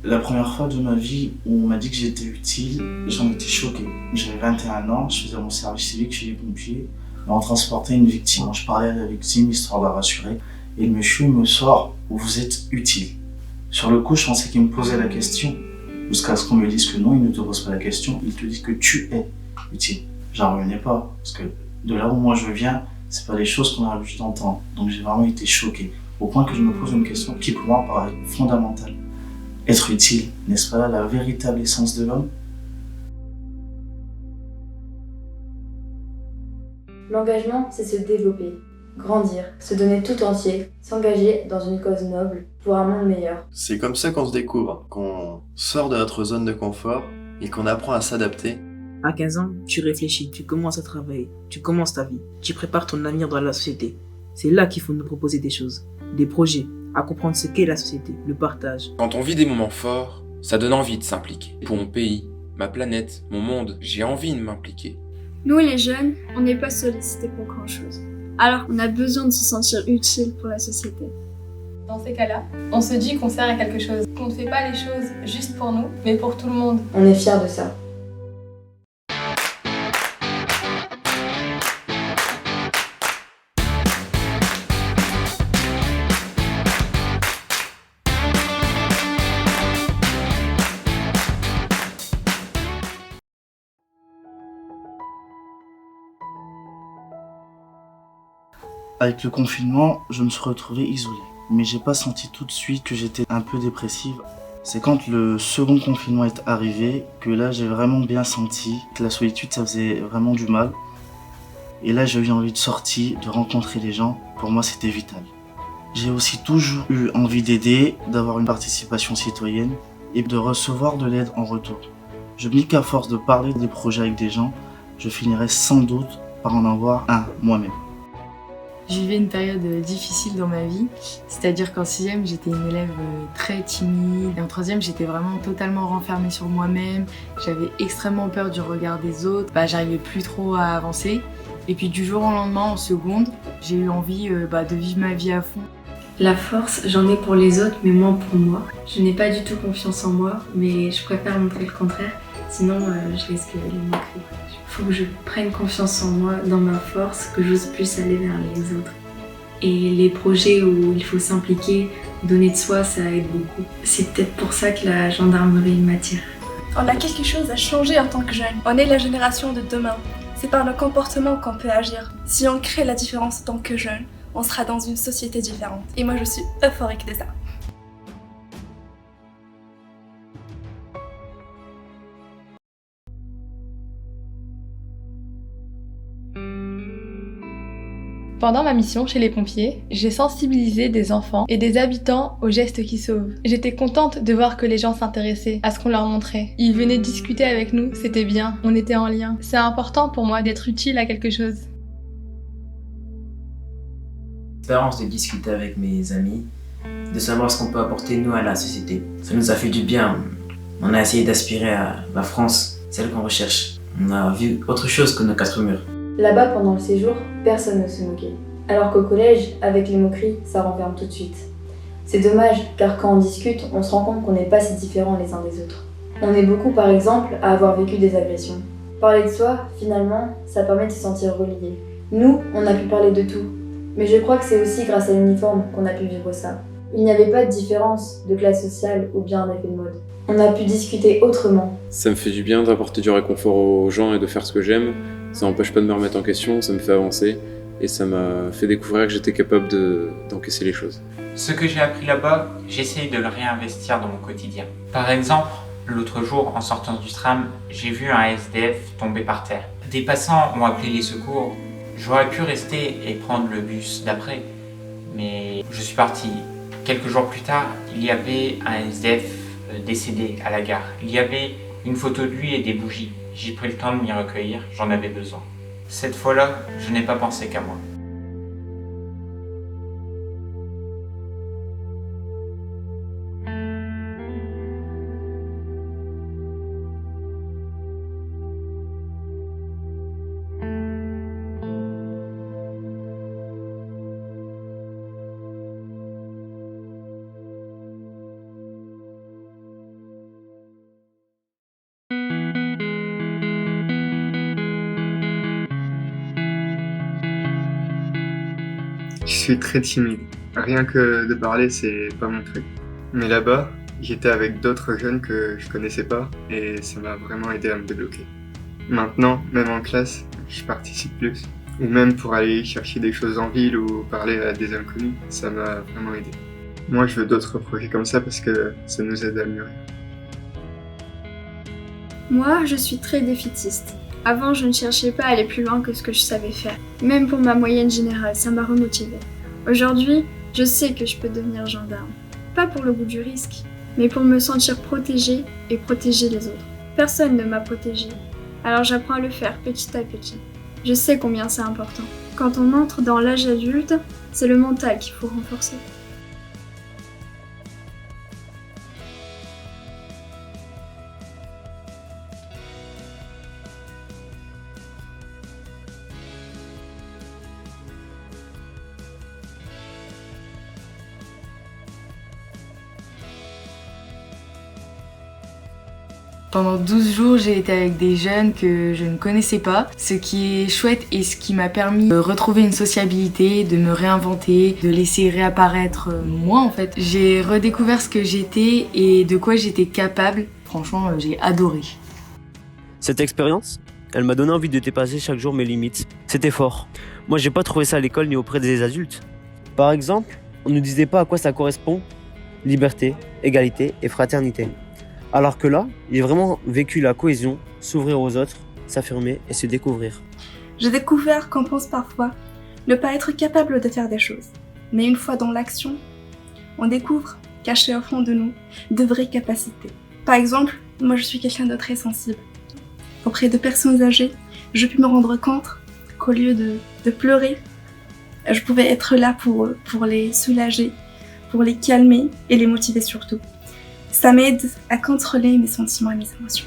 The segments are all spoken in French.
La première fois de ma vie où on m'a dit que j'étais utile, j'en étais choqué. J'avais 21 ans, je faisais mon service civique chez les pompiers. On transportait une victime. Je parlais à la victime histoire de la rassurer. Et le monsieur me sort où vous êtes utile. Sur le coup, je pensais qu'il me posait la question. Jusqu'à ce qu'on me dise que non, il ne te pose pas la question. Il te dit que tu es utile. J'en revenais pas. Parce que de là où moi je viens, c'est pas des choses qu'on a l'habitude d'entendre. Donc j'ai vraiment été choqué. Au point que je me pose une question qui pour moi paraît fondamentale. Être utile, n'est-ce pas là la véritable essence de l'homme? L'engagement, c'est se développer, grandir, se donner tout entier, s'engager dans une cause noble pour un monde meilleur. C'est comme ça qu'on se découvre, qu'on sort de notre zone de confort et qu'on apprend à s'adapter. À 15 ans, tu réfléchis, tu commences à travailler, tu commences ta vie, tu prépares ton avenir dans la société. C'est là qu'il faut nous proposer des choses, des projets, à comprendre ce qu'est la société, le partage. Quand on vit des moments forts, ça donne envie de s'impliquer. Pour mon pays, ma planète, mon monde, j'ai envie de m'impliquer. Nous les jeunes, on n'est pas sollicités pour grand-chose. Alors on a besoin de se sentir utile pour la société. Dans ces cas-là, on se dit qu'on sert à quelque chose, qu'on ne fait pas les choses juste pour nous, mais pour tout le monde. On est fiers de ça. Avec le confinement, je me suis retrouvé isolé. Mais j'ai pas senti tout de suite que j'étais un peu dépressive. C'est quand le second confinement est arrivé que là j'ai vraiment bien senti que la solitude ça faisait vraiment du mal. Et là j'ai eu envie de sortir, de rencontrer les gens. Pour moi c'était vital. J'ai aussi toujours eu envie d'aider, d'avoir une participation citoyenne et de recevoir de l'aide en retour. Je me dis qu'à force de parler des projets avec des gens, je finirai sans doute par en avoir un moi-même. Je vivais une période difficile dans ma vie, c'est-à-dire qu'en 6e, j'étais une élève très timide, et en 3e, j'étais vraiment totalement renfermée sur moi-même, j'avais extrêmement peur du regard des autres, j'arrivais plus trop à avancer. Et puis du jour au lendemain, en seconde, j'ai eu envie de vivre ma vie à fond. La force, j'en ai pour les autres, mais moins pour moi. Je n'ai pas du tout confiance en moi, mais je préfère montrer le contraire, sinon je risque les moqueries. Il faut que je prenne confiance en moi, dans ma force, que j'ose plus aller vers les autres. Et les projets où il faut s'impliquer, donner de soi, ça aide beaucoup. C'est peut-être pour ça que la gendarmerie m'attire. On a quelque chose à changer en tant que jeunes. On est la génération de demain. C'est par nos comportements qu'on peut agir. Si on crée la différence en tant que jeunes, on sera dans une société différente. Et moi je suis euphorique de ça. Pendant ma mission chez les pompiers, j'ai sensibilisé des enfants et des habitants aux gestes qui sauvent. J'étais contente de voir que les gens s'intéressaient à ce qu'on leur montrait. Ils venaient discuter avec nous, c'était bien, on était en lien. C'est important pour moi d'être utile à quelque chose. L'expérience de discuter avec mes amis, de savoir ce qu'on peut apporter nous à la société. Ça nous a fait du bien. On a essayé d'aspirer à la France, celle qu'on recherche. On a vu autre chose que nos quatre murs. Là-bas, pendant le séjour, personne ne se moquait. Alors qu'au collège, avec les moqueries, ça renferme tout de suite. C'est dommage, car quand on discute, on se rend compte qu'on n'est pas si différents les uns des autres. On est beaucoup, par exemple, à avoir vécu des agressions. Parler de soi, finalement, ça permet de se sentir relié. Nous, on a pu parler de tout. Mais je crois que c'est aussi grâce à l'uniforme qu'on a pu vivre ça. Il n'y avait pas de différence de classe sociale ou bien d'effet de mode. On a pu discuter autrement. Ça me fait du bien d'apporter du réconfort aux gens et de faire ce que j'aime. Ça n'empêche pas de me remettre en question, ça me fait avancer et ça m'a fait découvrir que j'étais capable d'encaisser les choses. Ce que j'ai appris là-bas, j'essaye de le réinvestir dans mon quotidien. Par exemple, l'autre jour, en sortant du tram, j'ai vu un SDF tomber par terre. Des passants ont appelé les secours. J'aurais pu rester et prendre le bus d'après, mais je suis parti. Quelques jours plus tard, il y avait un SDF décédé à la gare. Il y avait une photo de lui et des bougies. J'ai pris le temps de m'y recueillir, j'en avais besoin. Cette fois-là, je n'ai pas pensé qu'à moi. Je suis très timide. Rien que de parler, c'est pas mon truc. Mais là-bas, j'étais avec d'autres jeunes que je connaissais pas et ça m'a vraiment aidé à me débloquer. Maintenant, même en classe, je participe plus. Ou même pour aller chercher des choses en ville ou parler à des inconnus, ça m'a vraiment aidé. Moi, je veux d'autres projets comme ça parce que ça nous aide à mûrir. Moi, je suis très défaitiste. Avant, je ne cherchais pas à aller plus loin que ce que je savais faire. Même pour ma moyenne générale, ça m'a remotivée. Aujourd'hui, je sais que je peux devenir gendarme. Pas pour le goût du risque, mais pour me sentir protégée et protéger les autres. Personne ne m'a protégée, alors j'apprends à le faire petit à petit. Je sais combien c'est important. Quand on entre dans l'âge adulte, c'est le mental qu'il faut renforcer. Pendant 12 jours, j'ai été avec des jeunes que je ne connaissais pas, ce qui est chouette et ce qui m'a permis de retrouver une sociabilité, de me réinventer, de laisser réapparaître moi en fait. J'ai redécouvert ce que j'étais et de quoi j'étais capable. Franchement, j'ai adoré. Cette expérience, elle m'a donné envie de dépasser chaque jour mes limites. C'était fort. Moi, j'ai pas trouvé ça à l'école ni auprès des adultes. Par exemple, on ne disait pas à quoi ça correspond. Liberté, égalité et fraternité. Alors que là, j'ai vraiment vécu la cohésion, s'ouvrir aux autres, s'affirmer et se découvrir. J'ai découvert qu'on pense parfois ne pas être capable de faire des choses. Mais une fois dans l'action, on découvre, caché au fond de nous, de vraies capacités. Par exemple, moi je suis quelqu'un de très sensible. Auprès de personnes âgées, je puis me rendre compte qu'au lieu de pleurer, je pouvais être là pour les soulager, pour les calmer et les motiver surtout. Ça m'aide à contrôler mes sentiments et mes émotions.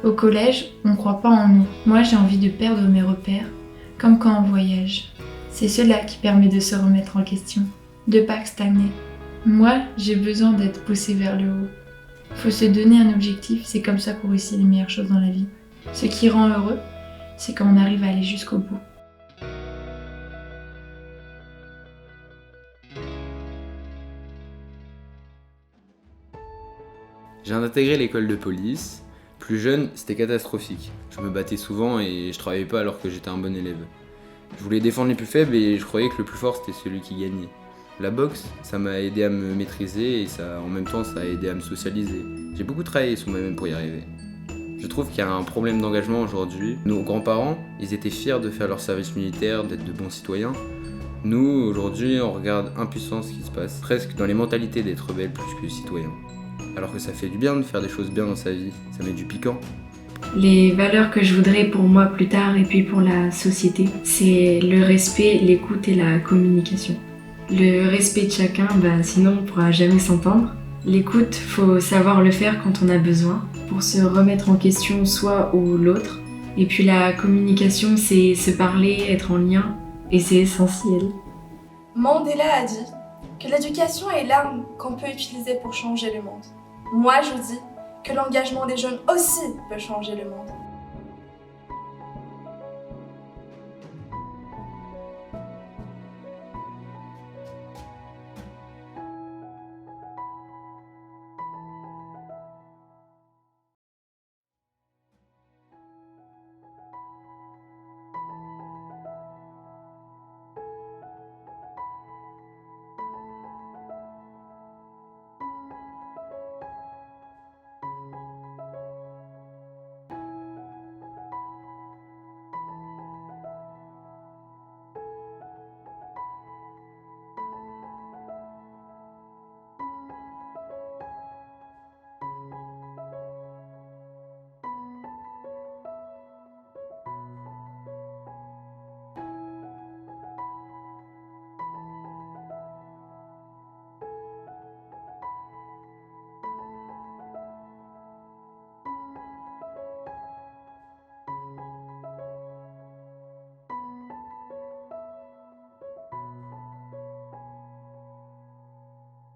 Au collège, on ne croit pas en nous. Moi, j'ai envie de perdre mes repères, comme quand on voyage. C'est cela qui permet de se remettre en question, de pas stagner. Moi, j'ai besoin d'être poussée vers le haut. Faut se donner un objectif, c'est comme ça qu'on réussit les meilleures choses dans la vie. Ce qui rend heureux, c'est quand on arrive à aller jusqu'au bout. J'ai intégré l'école de police. Plus jeune, c'était catastrophique. Je me battais souvent et je travaillais pas alors que j'étais un bon élève. Je voulais défendre les plus faibles et je croyais que le plus fort c'était celui qui gagnait. La boxe, ça m'a aidé à me maîtriser et en même temps ça a aidé à me socialiser. J'ai beaucoup travaillé sur moi-même pour y arriver. Je trouve qu'il y a un problème d'engagement aujourd'hui. Nos grands-parents, ils étaient fiers de faire leur service militaire, d'être de bons citoyens. Nous, aujourd'hui, on regarde impuissant ce qui se passe, presque dans les mentalités d'être rebelles plus que citoyens. Alors que ça fait du bien de faire des choses bien dans sa vie, ça met du piquant. Les valeurs que je voudrais pour moi plus tard et puis pour la société, c'est le respect, l'écoute et la communication. Le respect de chacun, sinon on ne pourra jamais s'entendre. L'écoute, faut savoir le faire quand on a besoin, pour se remettre en question soi ou l'autre. Et puis la communication, c'est se parler, être en lien, et c'est essentiel. Mandela a dit que l'éducation est l'arme qu'on peut utiliser pour changer le monde. Moi, je dis que l'engagement des jeunes aussi peut changer le monde.